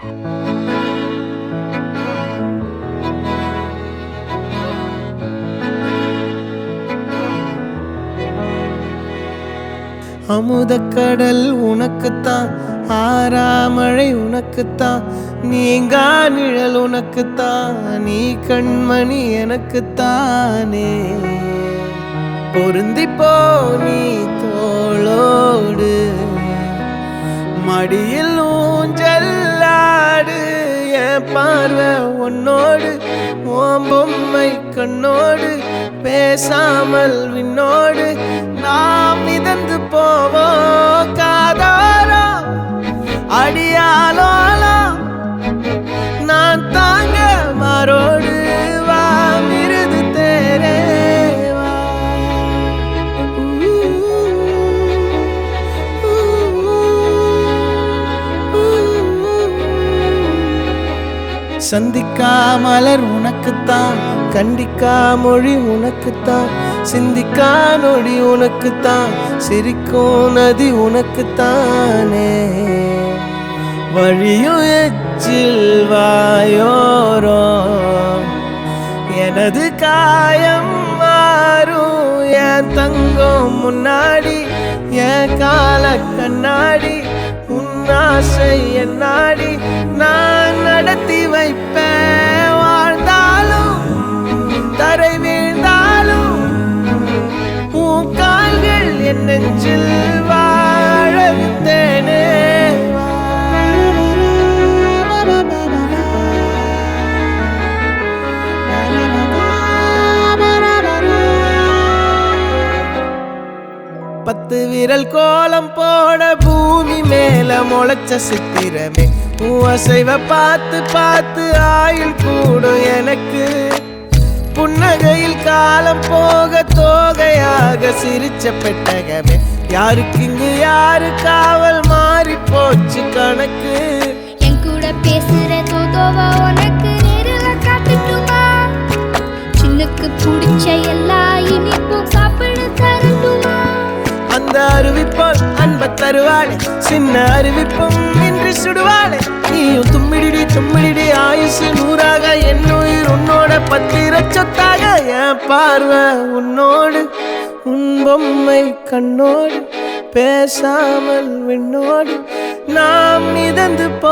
அமுதக்கடல் உனக்குத்தான், ஆறாமழை உனக்குத்தான், நீங்கா நிழல் உனக்குத்தான், நீ கண்மணி எனக்குத்தானே. பொருந்திப்போ நீ தோளோடு, மடியில் ஊஞ்சல்லாடு, என் பார்வை உன்னோடு, ஓம் பொம்மை கண்ணோடு, பேசாமல் விண்ணோடு நாம் மிதந்து போவோம் காதாரோ அடியாலோலோ, நான் தாங்க மாறோடு வா மிருது தேரே வா. சந்திக்கா மலர் உனக்குத்தான், கண்டிக்கா மொழி உனக்குத்தான், சிந்திக்கா நொடி உனக்குத்தான், சிரிக்கும் நதி உனக்குத்தானே. வழியும் எச்சில் வாயோரோ எனது காயம் மாறும், என் தங்கம் முன்னாடி என் கால கண்ணாடி, உன்னாசை என்னாடி நான் நடத்தி வைப்பேன். வாழ்ந்தாலும் தரை வீழ்ந்தாலும் உன் கால்கள் என் நெஞ்சில் வாழ விட்டேனே. பத்து விரல் கோலம் போட பூமி மேல முளைச்ச சித்திரமே, உன் அசைவ பார்த்து பார்த்து ஆயுள் கூடும் எனக்கு. புன்னகையில் காலம் போக தோகையாக சிரிச்ச பெட்டகமே, யாருக்கு இங்கு யாரு காவல் மாறி போச்சு கணக்கு. என் கூட பேசுற தோதோவா உனக்கு நேரில காட்டுட்டுமா, சின்னுக்கு பிடிச்ச எல்லா இனிப்பும் சாப்பிட தரட்டுமா. அந்த அறிவிப்பால் அன்ப தருவாளே, சின்ன அறிவிப்பும் இன்றி சுடுவாளே. நீயும் தும்மிடி தும்மிடி ஆயுசு நூறாக, என் உயிர் உன்னோட பத்திர சொத்தாக. என் பார்வை உன்னோடு, உன் பொம்மை கண்ணோடு, பேசாமல் விண்ணோடு நாம் மிதந்து போ